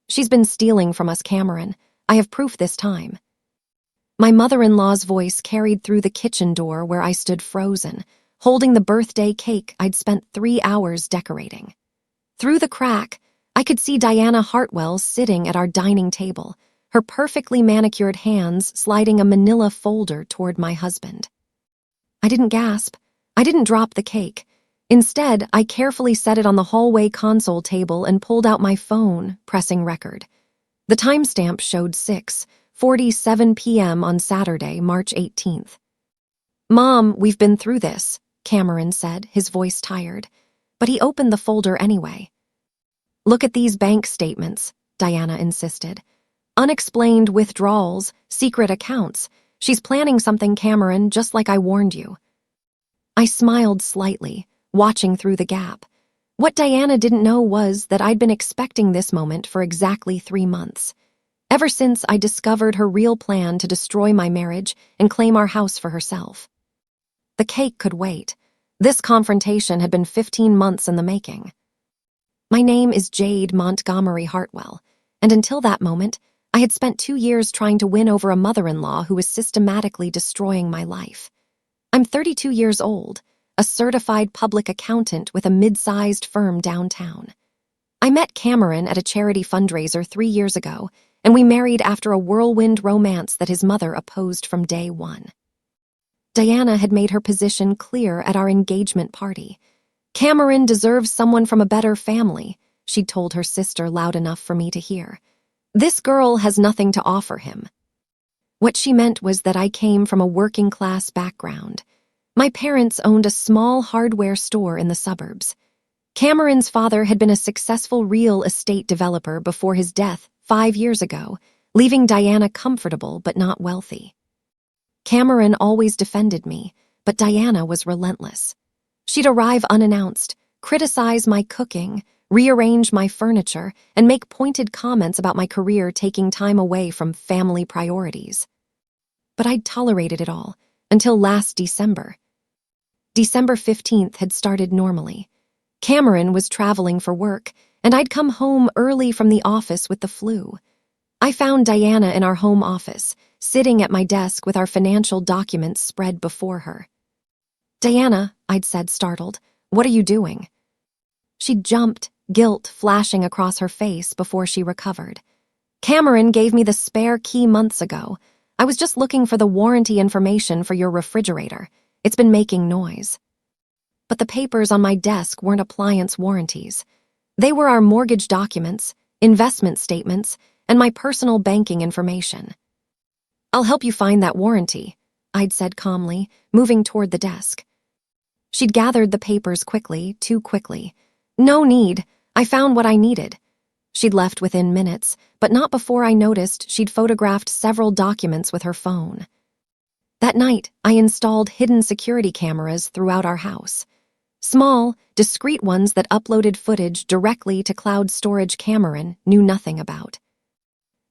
She's been stealing from us, Cameron. I have proof this time. My mother-in-law's voice carried through the kitchen door where I stood frozen, holding the birthday cake I'd spent 3 hours decorating. Through the crack, I could see Diana Hartwell sitting at our dining table, her perfectly manicured hands sliding a manila folder toward my husband. I didn't gasp. I didn't drop the cake. Instead, I carefully set it on the hallway console table and pulled out my phone, pressing record. The timestamp showed 6:47 p.m. on Saturday, March 18th. "Mom, we've been through this," Cameron said, his voice tired. But he opened the folder anyway. "Look at these bank statements," Diana insisted. "Unexplained withdrawals, secret accounts. She's planning something, Cameron, just like I warned you." I smiled slightly, watching through the gap. What Diana didn't know was that I'd been expecting this moment for exactly 3 months. Ever since I discovered her real plan to destroy my marriage and claim our house for herself. The cake could wait. This confrontation had been 15 months in the making. My name is Jade Montgomery Hartwell, and until that moment, I had spent 2 years trying to win over a mother-in-law who was systematically destroying my life. I'm 32 years old, a certified public accountant with a mid-sized firm downtown. I met Cameron at a charity fundraiser 3 years ago, and we married after a whirlwind romance that his mother opposed from day one. Diana had made her position clear at our engagement party. "Cameron deserves someone from a better family," she'd told her sister loud enough for me to hear. "This girl has nothing to offer him." What she meant was that I came from a working-class background. My parents owned a small hardware store in the suburbs. Cameron's father had been a successful real estate developer before his death 5 years ago, leaving Diana comfortable but not wealthy. Cameron always defended me, but Diana was relentless. She'd arrive unannounced, criticize my cooking, rearrange my furniture, and make pointed comments about my career taking time away from family priorities. But I'd tolerated it all, until last December. December 15th had started normally. Cameron was traveling for work, and I'd come home early from the office with the flu. I found Diana in our home office, sitting at my desk with our financial documents spread before her. "Diana," I'd said, startled, "what are you doing?" She jumped, guilt flashing across her face before she recovered. "Cameron gave me the spare key months ago. I was just looking for the warranty information for your refrigerator. It's been making noise." But the papers on my desk weren't appliance warranties. They were our mortgage documents, investment statements, and my personal banking information. "I'll help you find that warranty," I'd said calmly, moving toward the desk. She'd gathered the papers quickly, too quickly. "No need. I found what I needed." She'd left within minutes, but not before I noticed she'd photographed several documents with her phone. That night, I installed hidden security cameras throughout our house. Small, discreet ones that uploaded footage directly to cloud storage Cameron knew nothing about.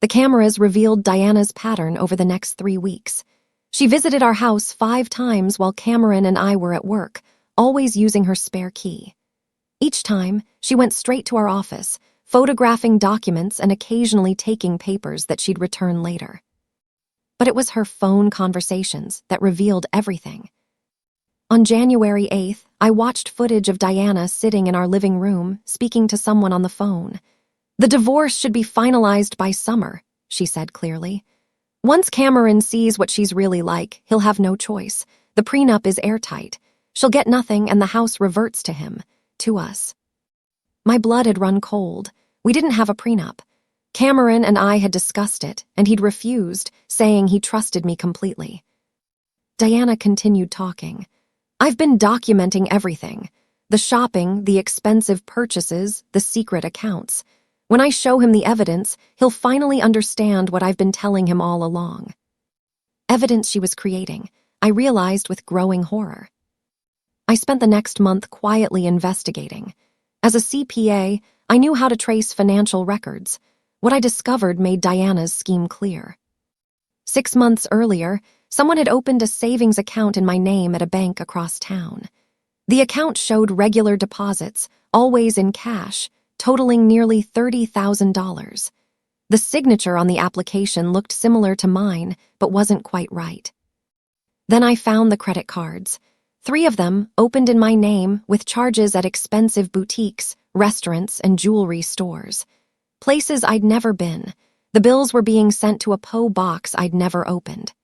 The cameras revealed Diana's pattern over the next 3 weeks. She visited our house 5 times while Cameron and I were at work, always using her spare key. Each time, she went straight to our office, photographing documents and occasionally taking papers that she'd return later. But it was her phone conversations that revealed everything. On January 8th, I watched footage of Diana sitting in our living room, speaking to someone on the phone. "The divorce should be finalized by summer," she said clearly. "Once Cameron sees what she's really like, he'll have no choice. The prenup is airtight. She'll get nothing and the house reverts to him, to us." My blood had run cold. We didn't have a prenup. Cameron and I had discussed it, and he'd refused, saying he trusted me completely. Diana continued talking. "I've been documenting everything. The shopping, the expensive purchases, the secret accounts. When I show him the evidence, he'll finally understand what I've been telling him all along." Evidence she was creating, I realized with growing horror. I spent the next month quietly investigating. As a CPA, I knew how to trace financial records. What I discovered made Diana's scheme clear. 6 months earlier, someone had opened a savings account in my name at a bank across town. The account showed regular deposits, always in cash, totaling nearly $30,000. The signature on the application looked similar to mine, but wasn't quite right. Then I found the credit cards. 3 of them, opened in my name, with charges at expensive boutiques, restaurants, and jewelry stores. Places I'd never been. The bills were being sent to a P.O. box I'd never opened.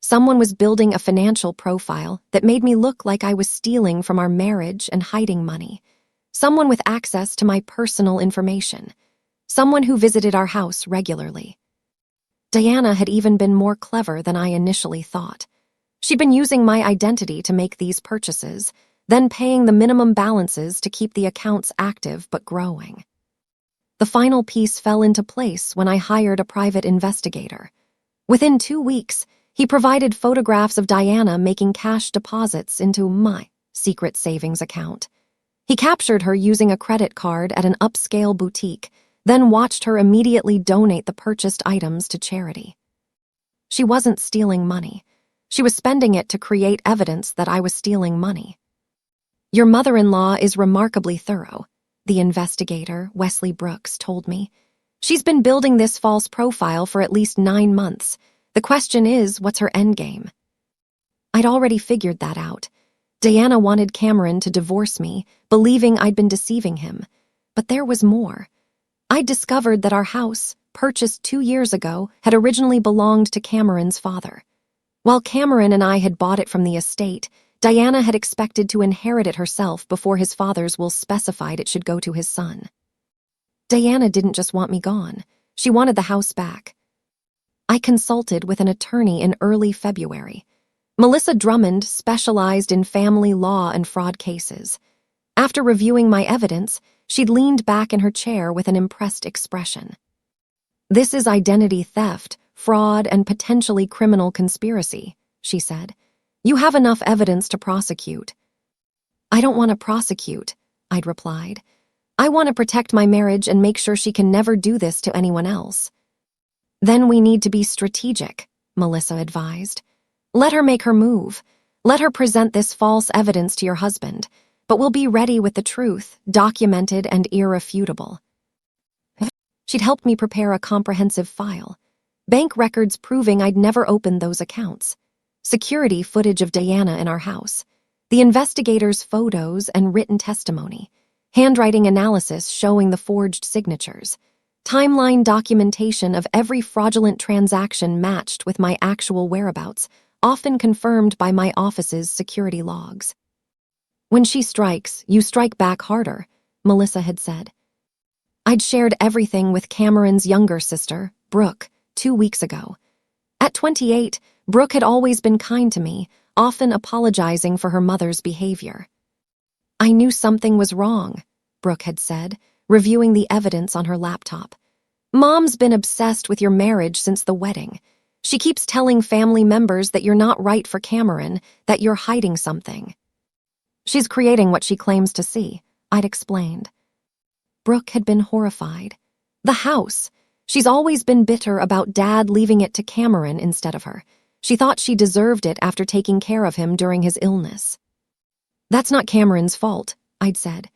Someone was building a financial profile that made me look like I was stealing from our marriage and hiding money. Someone with access to my personal information. Someone who visited our house regularly. Diana had even been more clever than I initially thought. She'd been using my identity to make these purchases, then paying the minimum balances to keep the accounts active but growing. The final piece fell into place when I hired a private investigator. Within 2 weeks, he provided photographs of Diana making cash deposits into my secret savings account. He captured her using a credit card at an upscale boutique, then watched her immediately donate the purchased items to charity. She wasn't stealing money. She was spending it to create evidence that I was stealing money. "Your mother-in-law is remarkably thorough," the investigator, Wesley Brooks, told me. "She's been building this false profile for at least 9 months. The question is, what's her endgame?" I'd already figured that out. Diana wanted Cameron to divorce me, believing I'd been deceiving him. But there was more. I'd discovered that our house, purchased 2 years ago, had originally belonged to Cameron's father. While Cameron and I had bought it from the estate, Diana had expected to inherit it herself before his father's will specified it should go to his son. Diana didn't just want me gone. She wanted the house back. I consulted with an attorney in early February. Melissa Drummond specialized in family law and fraud cases. After reviewing my evidence, she'd leaned back in her chair with an impressed expression. "This is identity theft, fraud, and potentially criminal conspiracy," she said. "You have enough evidence to prosecute." "I don't want to prosecute," I'd replied. "I want to protect my marriage and make sure she can never do this to anyone else." "Then we need to be strategic," Melissa advised. "Let her make her move. Let her present this false evidence to your husband, but we'll be ready with the truth, documented and irrefutable." She'd helped me prepare a comprehensive file. Bank records proving I'd never opened those accounts. Security footage of Diana in our house. The investigator's photos and written testimony. Handwriting analysis showing the forged signatures. Timeline documentation of every fraudulent transaction matched with my actual whereabouts, often confirmed by my office's security logs. "When she strikes, you strike back harder," Melissa had said. I'd shared everything with Cameron's younger sister, Brooke, 2 weeks ago. At 28, Brooke had always been kind to me, often apologizing for her mother's behavior. "I knew something was wrong," Brooke had said, reviewing the evidence on her laptop. "Mom's been obsessed with your marriage since the wedding. She keeps telling family members that you're not right for Cameron, that you're hiding something." "She's creating what she claims to see," I'd explained. Brooke had been horrified. "The house. She's always been bitter about Dad leaving it to Cameron instead of her. She thought she deserved it after taking care of him during his illness." "That's not Cameron's fault," I'd said.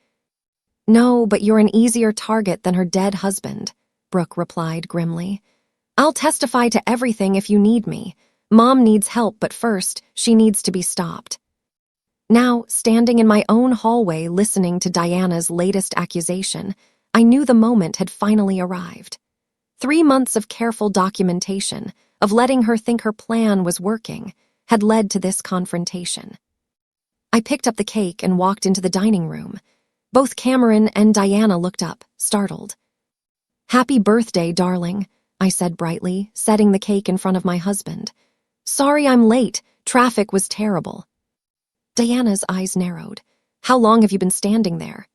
"No, but you're an easier target than her dead husband," Brooke replied grimly. "I'll testify to everything if you need me. Mom needs help, but first, she needs to be stopped." Now, standing in my own hallway listening to Diana's latest accusation, I knew the moment had finally arrived. 3 months of careful documentation, of letting her think her plan was working, had led to this confrontation. I picked up the cake and walked into the dining room. Both Cameron and Diana looked up, startled. "Happy birthday, darling," I said brightly, setting the cake in front of my husband. "Sorry I'm late. Traffic was terrible." Diana's eyes narrowed. "How long have you been standing there?"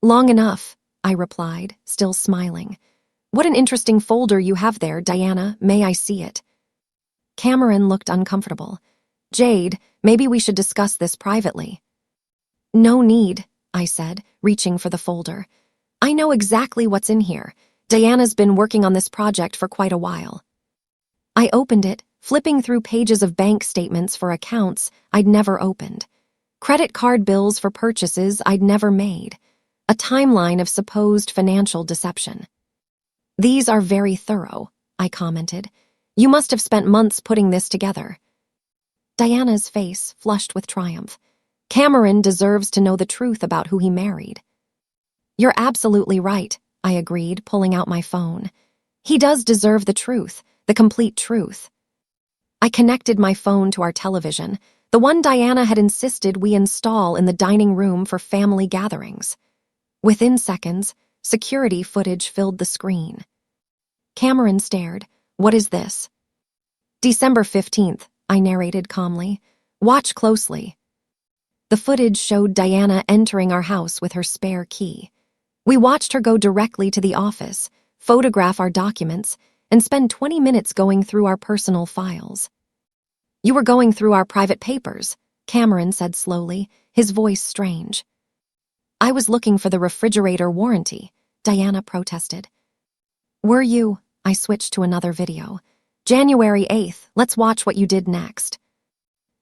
"Long enough," I replied, still smiling. "What an interesting folder you have there, Diana. May I see it?" Cameron looked uncomfortable. "Jade, maybe we should discuss this privately." "No need," I said, reaching for the folder. "I know exactly what's in here. Diana's been working on this project for quite a while." I opened it, flipping through pages of bank statements for accounts I'd never opened. Credit card bills for purchases I'd never made. A timeline of supposed financial deception. "These are very thorough," I commented. "You must have spent months putting this together." Diana's face flushed with triumph. "Cameron deserves to know the truth about who he married." "You're absolutely right," I agreed, pulling out my phone. "He does deserve the truth, the complete truth." I connected my phone to our television, the one Diana had insisted we install in the dining room for family gatherings. Within seconds, security footage filled the screen. Cameron stared. "What is this?" "December 15th, I narrated calmly. "Watch closely." The footage showed Diana entering our house with her spare key. We watched her go directly to the office, photograph our documents, and spend 20 minutes going through our personal files. "You were going through our private papers," Cameron said slowly, his voice strange. "I was looking for the refrigerator warranty," Diana protested. "Were you?" I switched to another video. "January 8th, let's watch what you did next."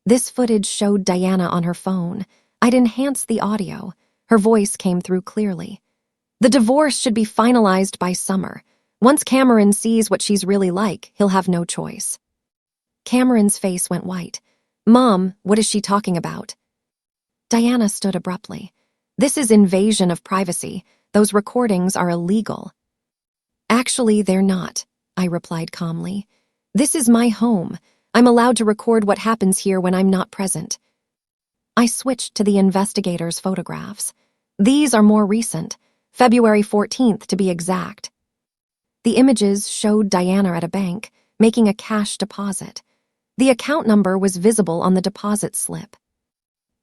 This footage showed Diana on her phone. I'd enhanced the audio. Her voice came through clearly. "The divorce should be finalized by summer. Once Cameron sees what she's really like, he'll have no choice." Cameron's face went white. "Mom, what is she talking about?" Diana stood abruptly. "This is invasion of privacy. Those recordings are illegal." "Actually, they're not," I replied calmly. "This is my home. I'm allowed to record what happens here when I'm not present." I switched to the investigators' photographs. These are more recent, February 14th to be exact. The images showed Diana at a bank, making a cash deposit. The account number was visible on the deposit slip.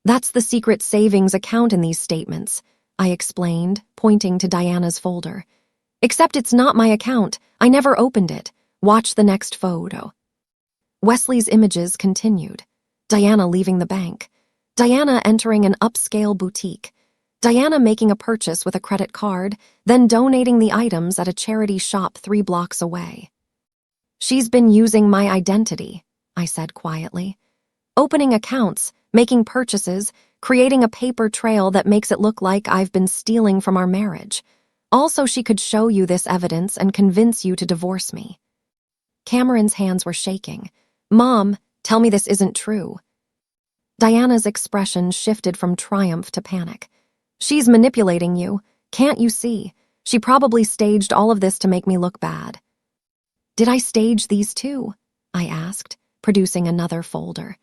"That's the secret savings account in these statements," I explained, pointing to Diana's folder. "Except it's not my account. I never opened it. Watch the next photo." Wesley's images continued. Diana leaving the bank. Diana entering an upscale boutique. Diana making a purchase with a credit card, then donating the items at a charity shop 3 blocks away. "She's been using my identity," I said quietly. "Opening accounts, making purchases, creating a paper trail that makes it look like I've been stealing from our marriage. Also, she could show you this evidence and convince you to divorce me." Cameron's hands were shaking. "Mom, tell me this isn't true." Diana's expression shifted from triumph to panic. "She's manipulating you. Can't you see? She probably staged all of this to make me look bad." "Did I stage these too?" I asked, producing another folder.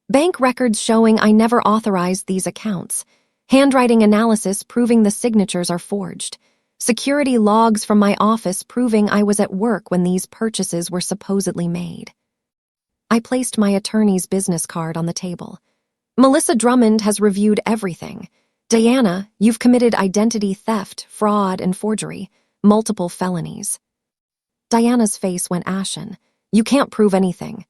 "Bank records showing I never authorized these accounts. Handwriting analysis proving the signatures are forged. Security logs from my office proving I was at work when these purchases were supposedly made." I placed my attorney's business card on the table. "Melissa Drummond has reviewed everything. Diana, you've committed identity theft, fraud, and forgery, multiple felonies." Diana's face went ashen. "You can't prove anything."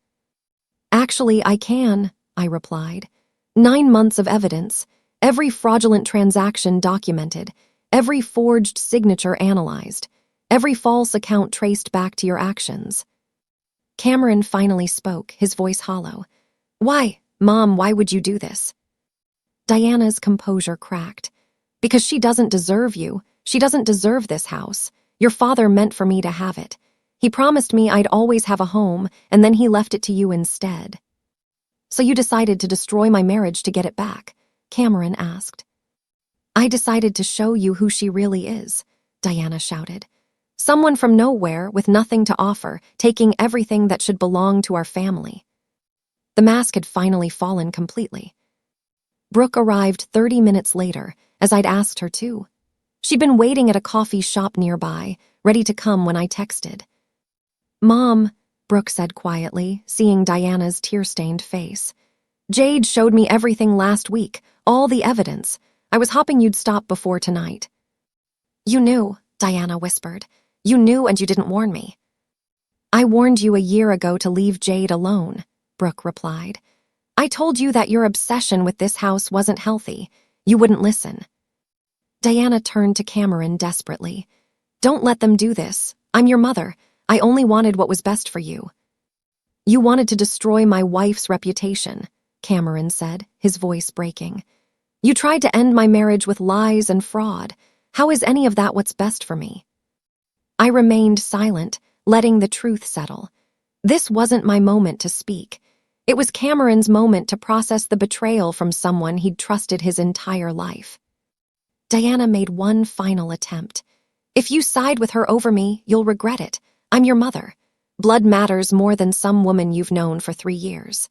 "Actually, I can," I replied. 9 months of evidence, every fraudulent transaction documented, every forged signature analyzed, every false account traced back to your actions." Cameron finally spoke, his voice hollow. "Why, Mom, why would you do this?" Diana's composure cracked. "Because she doesn't deserve you. She doesn't deserve this house. Your father meant for me to have it. He promised me I'd always have a home, and then he left it to you instead." "So you decided to destroy my marriage to get it back?" Cameron asked. "I decided to show you who she really is," Diana shouted. "Someone from nowhere with nothing to offer, taking everything that should belong to our family." The mask had finally fallen completely. Brooke arrived 30 minutes later, as I'd asked her to. She'd been waiting at a coffee shop nearby, ready to come when I texted. "Mom," Brooke said quietly, seeing Diana's tear-stained face. "Jade showed me everything last week, all the evidence. I was hoping you'd stop before tonight." "You knew," Diana whispered. "You knew and you didn't warn me." "I warned you a year ago to leave Jade alone," Brooke replied. "I told you that your obsession with this house wasn't healthy. You wouldn't listen." Diana turned to Cameron desperately. "Don't let them do this. I'm your mother. I only wanted what was best for you." "You wanted to destroy my wife's reputation," Cameron said, his voice breaking. "You tried to end my marriage with lies and fraud. How is any of that what's best for me?" I remained silent, letting the truth settle. This wasn't my moment to speak. It was Cameron's moment to process the betrayal from someone he'd trusted his entire life. Diana made one final attempt. "If you side with her over me, you'll regret it. I'm your mother. Blood matters more than some woman you've known for 3 years."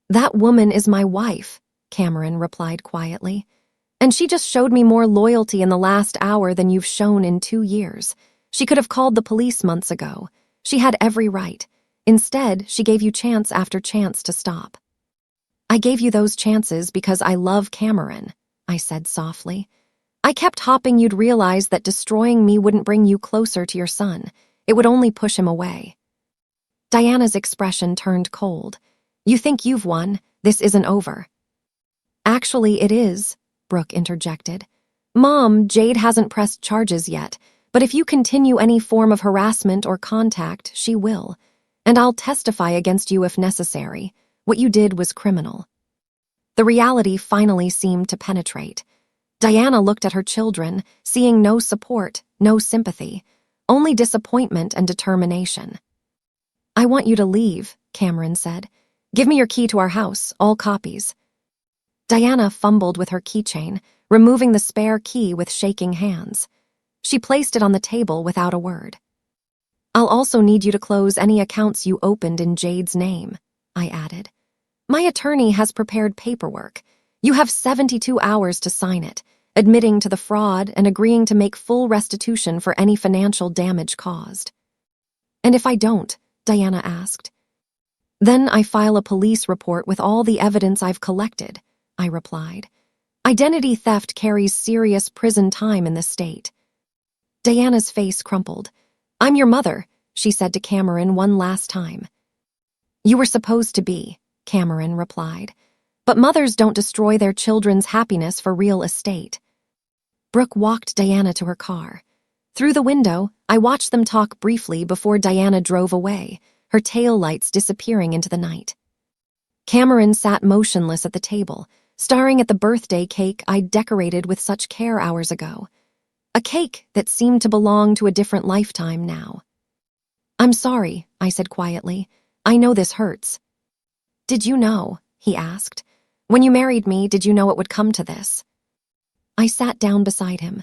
"That woman is my wife," Cameron replied quietly. "And she just showed me more loyalty in the last hour than you've shown in 2 years. She could have called the police months ago. She had every right. Instead, she gave you chance after chance to stop." "I gave you those chances because I love Cameron," I said softly. "I kept hoping you'd realize that destroying me wouldn't bring you closer to your son. It would only push him away." Diana's expression turned cold. "You think you've won. This isn't over." "Actually, it is," Brooke interjected. "Mom, Jade hasn't pressed charges yet, but if you continue any form of harassment or contact, she will. And I'll testify against you if necessary. What you did was criminal." The reality finally seemed to penetrate. Diana looked at her children, seeing no support, no sympathy, only disappointment and determination. "I want you to leave," Cameron said. "Give me your key to our house, all copies." Diana fumbled with her keychain, removing the spare key with shaking hands. She placed it on the table without a word. "I'll also need you to close any accounts you opened in Jade's name," I added. "My attorney has prepared paperwork. You have 72 hours to sign it, admitting to the fraud and agreeing to make full restitution for any financial damage caused." "And if I don't?" Diana asked. "Then I file a police report with all the evidence I've collected," I replied. "Identity theft carries serious prison time in the state." Diana's face crumpled. "I'm your mother," she said to Cameron one last time. "You were supposed to be," Cameron replied. "But mothers don't destroy their children's happiness for real estate." Brooke walked Diana to her car. Through the window, I watched them talk briefly before Diana drove away, her taillights disappearing into the night. Cameron sat motionless at the table, staring at the birthday cake I'd decorated with such care hours ago. A cake that seemed to belong to a different lifetime now. "I'm sorry," I said quietly. "I know this hurts." "Did you know?" he asked. "When you married me, did you know it would come to this?" I sat down beside him.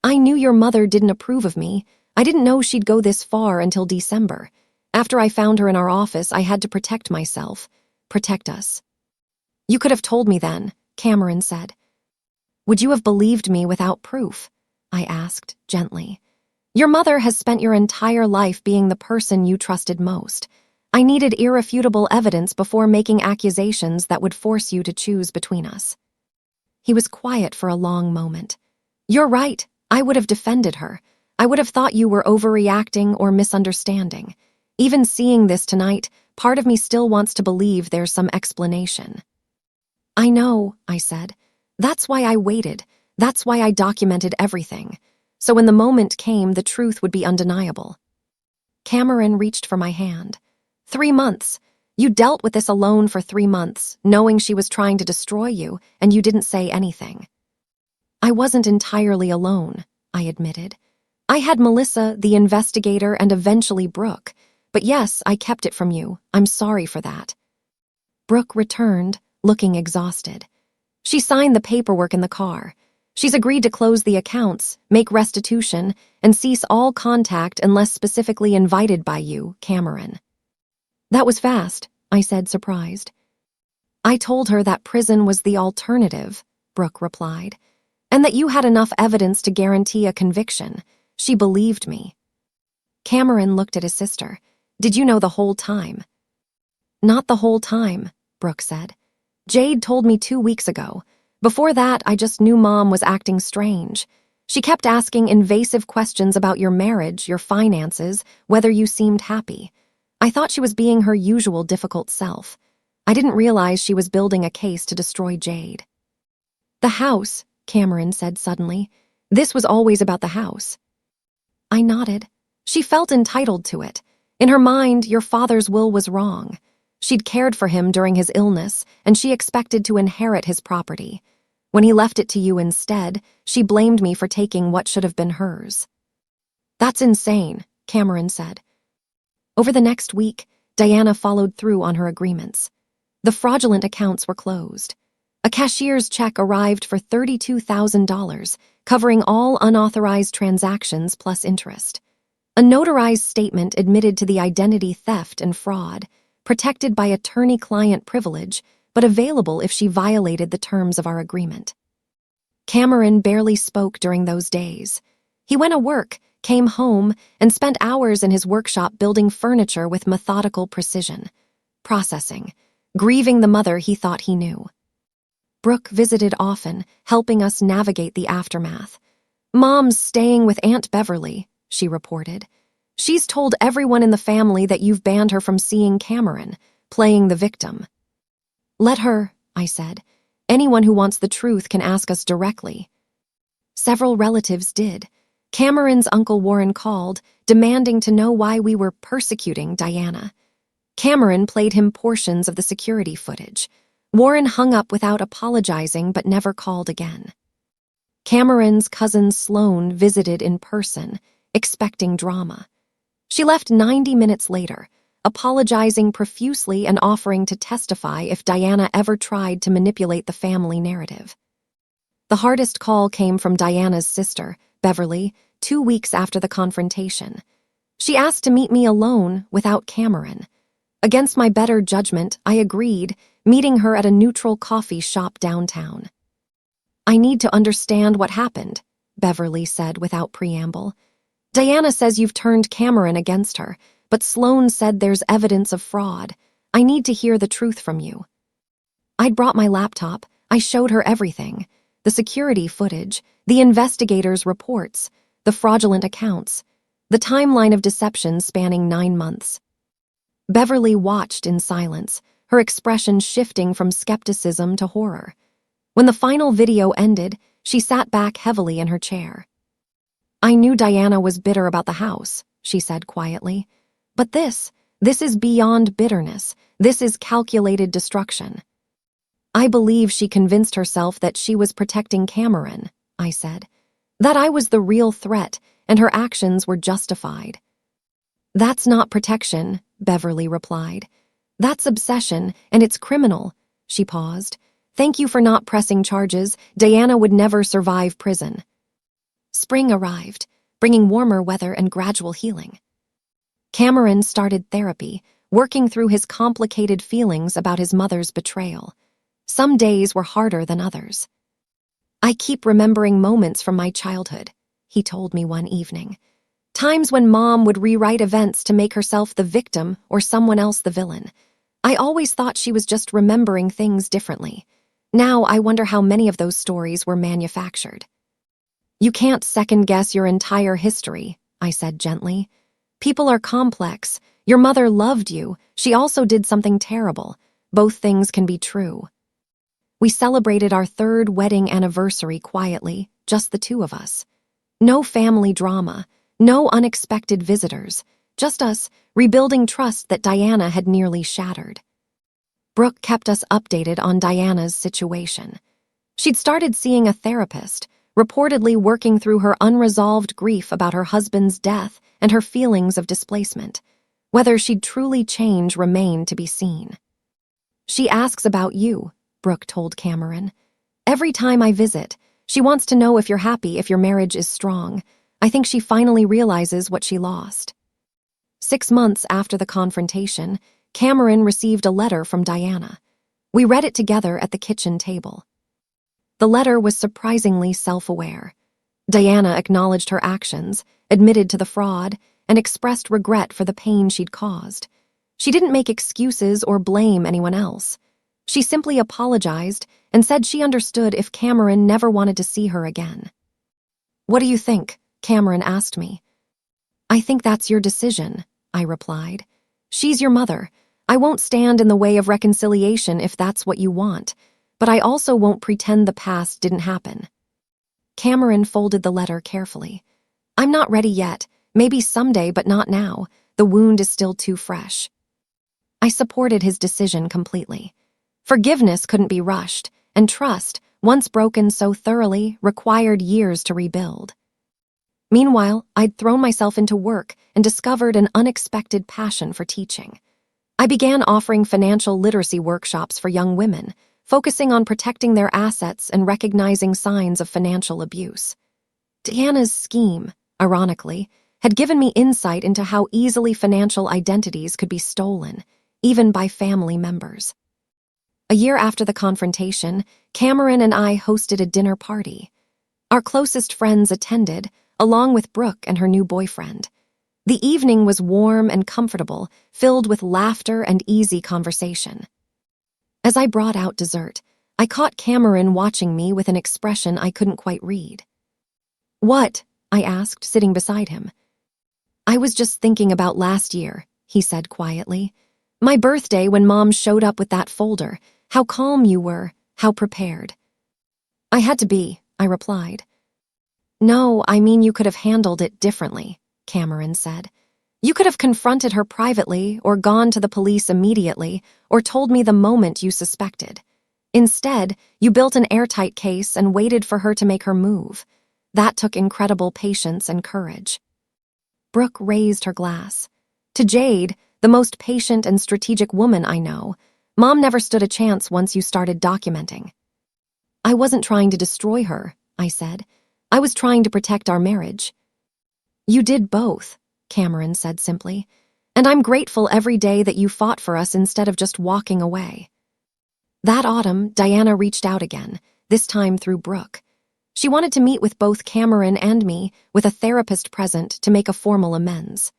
"I knew your mother didn't approve of me. I didn't know she'd go this far until December. After I found her in our office, I had to protect myself. Protect us." "You could have told me then," Cameron said. "Would you have believed me without proof?" I asked, gently. "Your mother has spent your entire life being the person you trusted most. I needed irrefutable evidence before making accusations that would force you to choose between us." He was quiet for a long moment. "You're right. I would have defended her. I would have thought you were overreacting or misunderstanding. Even seeing this tonight, part of me still wants to believe there's some explanation." "I know," I said. "That's why I waited. That's why I documented everything. So when the moment came, the truth would be undeniable." Cameron reached for my hand. 3 months. You dealt with this alone for 3 months, knowing she was trying to destroy you, and you didn't say anything." "I wasn't entirely alone," I admitted. "I had Melissa, the investigator, and eventually Brooke. But yes, I kept it from you. I'm sorry for that." Brooke returned, looking exhausted. "She signed the paperwork in the car. She's agreed to close the accounts, make restitution, and cease all contact unless specifically invited by you, Cameron." "That was fast," I said, surprised. "I told her that prison was the alternative," Brooke replied, "and that you had enough evidence to guarantee a conviction. She believed me." Cameron looked at his sister. "Did you know the whole time?" "Not the whole time," Brooke said. "Jade told me 2 weeks ago. Before that, I just knew Mom was acting strange. She kept asking invasive questions about your marriage, your finances, whether you seemed happy. I thought she was being her usual difficult self. I didn't realize she was building a case to destroy Jade." "The house," Cameron said suddenly. "This was always about the house." I nodded. She felt entitled to it. In her mind, your father's will was wrong. She'd cared for him during his illness, and she expected to inherit his property. When he left it to you instead, she blamed me for taking what should have been hers. That's insane, Cameron said. Over the next week, Diana followed through on her agreements. The fraudulent accounts were closed. A cashier's check arrived for $32,000, covering all unauthorized transactions plus interest. A notarized statement admitted to the identity theft and fraud, protected by attorney-client privilege, but available if she violated the terms of our agreement. Cameron barely spoke during those days. He went to work, came home, and spent hours in his workshop building furniture with methodical precision, processing, grieving the mother he thought he knew. Brooke visited often, helping us navigate the aftermath. "Mom's staying with Aunt Beverly," she reported. "She's told everyone in the family that you've banned her from seeing Cameron, playing the victim." "Let her," I said. "Anyone who wants the truth can ask us directly." Several relatives did. Cameron's Uncle Warren called, demanding to know why we were persecuting Diana. Cameron played him portions of the security footage. Warren hung up without apologizing but never called again. Cameron's cousin Sloane visited in person, expecting drama. She left 90 minutes later, apologizing profusely and offering to testify if Diana ever tried to manipulate the family narrative. The hardest call came from Diana's sister, Beverly, 2 weeks after the confrontation. She asked to meet me alone without Cameron. Against my better judgment, I agreed, meeting her at a neutral coffee shop downtown. "I need to understand what happened," Beverly said without preamble. "Diana says you've turned Cameron against her, but Sloane said there's evidence of fraud. I need to hear the truth from you." I'd brought my laptop. I showed her everything. The security footage, the investigators' reports, the fraudulent accounts, the timeline of deception spanning 9 months. Beverly watched in silence, her expression shifting from skepticism to horror. When the final video ended, she sat back heavily in her chair. "I knew Diana was bitter about the house," she said quietly. "But this is beyond bitterness. This is calculated destruction." "I believe she convinced herself that she was protecting Cameron," I said. "That I was the real threat, and her actions were justified." "That's not protection," Beverly replied. "That's obsession, and it's criminal." She paused. "Thank you for not pressing charges. Diana would never survive prison." Spring arrived, bringing warmer weather and gradual healing. Cameron started therapy, working through his complicated feelings about his mother's betrayal. Some days were harder than others. "I keep remembering moments from my childhood," he told me one evening. "Times when Mom would rewrite events to make herself the victim or someone else the villain. I always thought she was just remembering things differently. Now I wonder how many of those stories were manufactured." "You can't second-guess your entire history," I said gently. "People are complex. Your mother loved you. She also did something terrible. Both things can be true." We celebrated our 3rd wedding anniversary quietly, just the 2 of us. No family drama, no unexpected visitors, just us rebuilding trust that Diana had nearly shattered. Brooke kept us updated on Diana's situation. She'd started seeing a therapist, reportedly working through her unresolved grief about her husband's death and her feelings of displacement. Whether she'd truly change remained to be seen. "She asks about you," Brooke told Cameron. "Every time I visit, she wants to know if you're happy, if your marriage is strong. I think she finally realizes what she lost." 6 months after the confrontation, Cameron received a letter from Diana. We read it together at the kitchen table. The letter was surprisingly self-aware. Diana acknowledged her actions, admitted to the fraud, and expressed regret for the pain she'd caused. She didn't make excuses or blame anyone else. She simply apologized and said she understood if Cameron never wanted to see her again. "What do you think?" Cameron asked me. "I think that's your decision," I replied. "She's your mother. I won't stand in the way of reconciliation if that's what you want, but I also won't pretend the past didn't happen." Cameron folded the letter carefully. "I'm not ready yet. Maybe someday, but not now. The wound is still too fresh." I supported his decision completely. Forgiveness couldn't be rushed, and trust, once broken so thoroughly, required years to rebuild. Meanwhile, I'd thrown myself into work and discovered an unexpected passion for teaching. I began offering financial literacy workshops for young women, focusing on protecting their assets and recognizing signs of financial abuse. Diana's scheme, ironically, had given me insight into how easily financial identities could be stolen, even by family members. A year after the confrontation, Cameron and I hosted a dinner party. Our closest friends attended, along with Brooke and her new boyfriend. The evening was warm and comfortable, filled with laughter and easy conversation. As I brought out dessert, I caught Cameron watching me with an expression I couldn't quite read. "What?" I asked, sitting beside him. "I was just thinking about last year," he said quietly. "My birthday when Mom showed up with that folder. How calm you were, how prepared." "I had to be," I replied. "No, I mean you could have handled it differently," Cameron said. "You could have confronted her privately or gone to the police immediately or told me the moment you suspected. Instead, you built an airtight case and waited for her to make her move. That took incredible patience and courage." Brooke raised her glass. "To Jade, the most patient and strategic woman I know, Mom never stood a chance once you started documenting." "I wasn't trying to destroy her," I said. "I was trying to protect our marriage." "You did both," Cameron said simply. "And I'm grateful every day that you fought for us instead of just walking away." That autumn, Diana reached out again, this time through Brooke. She wanted to meet with both Cameron and me, with a therapist present, to make a formal amends.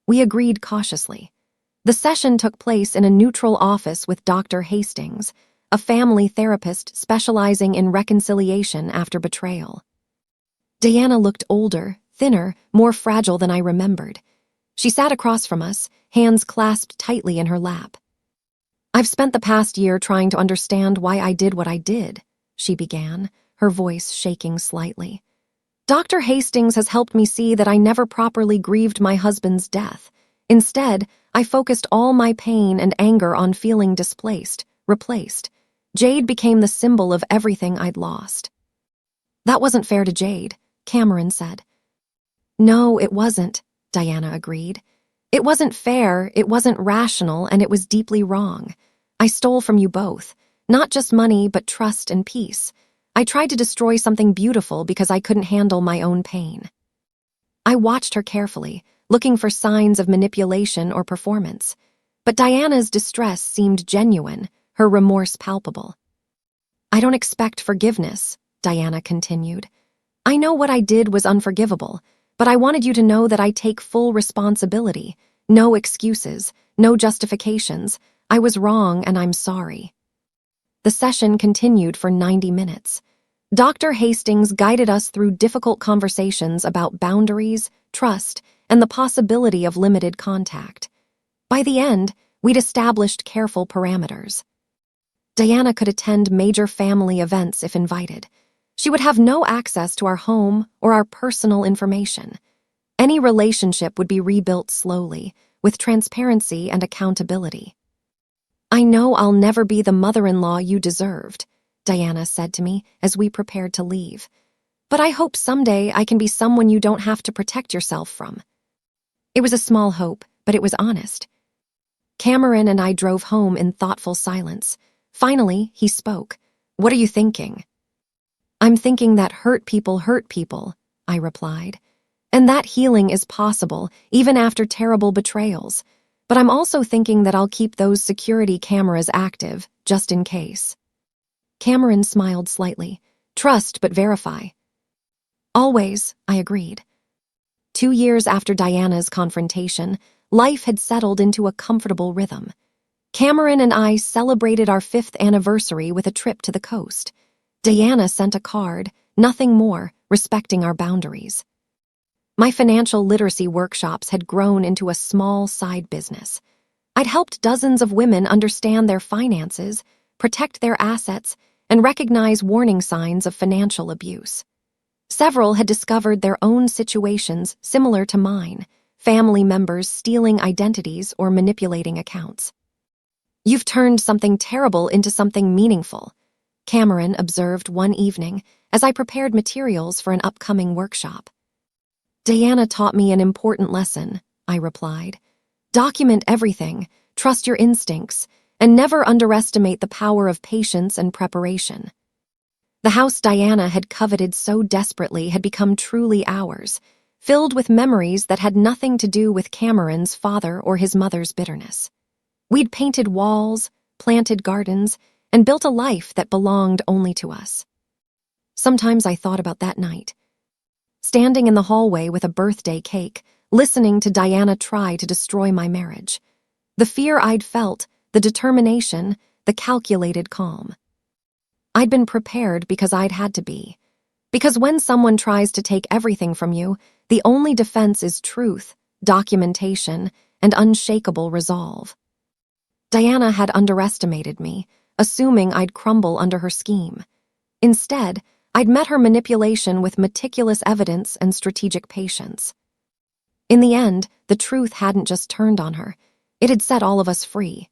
We agreed cautiously. The session took place in a neutral office with Dr. Hastings, a family therapist specializing in reconciliation after betrayal. Diana looked older, thinner, more fragile than I remembered. She sat across from us, hands clasped tightly in her lap. "I've spent the past year trying to understand why I did what I did," she began, her voice shaking slightly. "Dr. Hastings has helped me see that I never properly grieved my husband's death. Instead, I focused all my pain and anger on feeling displaced, replaced. Jade became the symbol of everything I'd lost." "That wasn't fair to Jade," Cameron said. "No, it wasn't," Diana agreed. "It wasn't fair, it wasn't rational, and it was deeply wrong. I stole from you both, not just money, but trust and peace. I tried to destroy something beautiful because I couldn't handle my own pain." I watched her carefully, looking for signs of manipulation or performance. But Diana's distress seemed genuine, her remorse palpable. "I don't expect forgiveness," Diana continued. "I know what I did was unforgivable, but I wanted you to know that I take full responsibility. No excuses, no justifications. I was wrong and I'm sorry." The session continued for 90 minutes. Dr. Hastings guided us through difficult conversations about boundaries, trust, and the possibility of limited contact. By the end, we'd established careful parameters. Diana could attend major family events if invited. She would have no access to our home or our personal information. Any relationship would be rebuilt slowly, with transparency and accountability. "I know I'll never be the mother-in-law you deserved," Diana said to me as we prepared to leave. "But I hope someday I can be someone you don't have to protect yourself from." It was a small hope, but it was honest. Cameron and I drove home in thoughtful silence. Finally, he spoke. "What are you thinking?" "I'm thinking that hurt people," I replied. "And that healing is possible, even after terrible betrayals. But I'm also thinking that I'll keep those security cameras active, just in case." Cameron smiled slightly. "Trust but verify." "Always," I agreed. 2 years after Diana's confrontation, life had settled into a comfortable rhythm. Cameron and I celebrated our 5th anniversary with a trip to the coast. Diana sent a card, nothing more, respecting our boundaries. My financial literacy workshops had grown into a small side business. I'd helped dozens of women understand their finances, protect their assets, and recognize warning signs of financial abuse. Several had discovered their own situations similar to mine, family members stealing identities or manipulating accounts. "You've turned something terrible into something meaningful," Cameron observed one evening as I prepared materials for an upcoming workshop. Diana taught me an important lesson, I replied. Document everything, trust your instincts, and never underestimate the power of patience and preparation. The house Diana had coveted so desperately had become truly ours, filled with memories that had nothing to do with Cameron's father or his mother's bitterness. We'd painted walls, planted gardens, and built a life that belonged only to us. Sometimes I thought about that night, standing in the hallway with a birthday cake, listening to Diana try to destroy my marriage. The fear I'd felt, the determination, the calculated calm. I'd been prepared because I'd had to be. Because when someone tries to take everything from you, the only defense is truth, documentation, and unshakable resolve. Diana had underestimated me, assuming I'd crumble under her scheme. Instead, I'd met her manipulation with meticulous evidence and strategic patience. In the end, the truth hadn't just turned on her. It had set all of us free.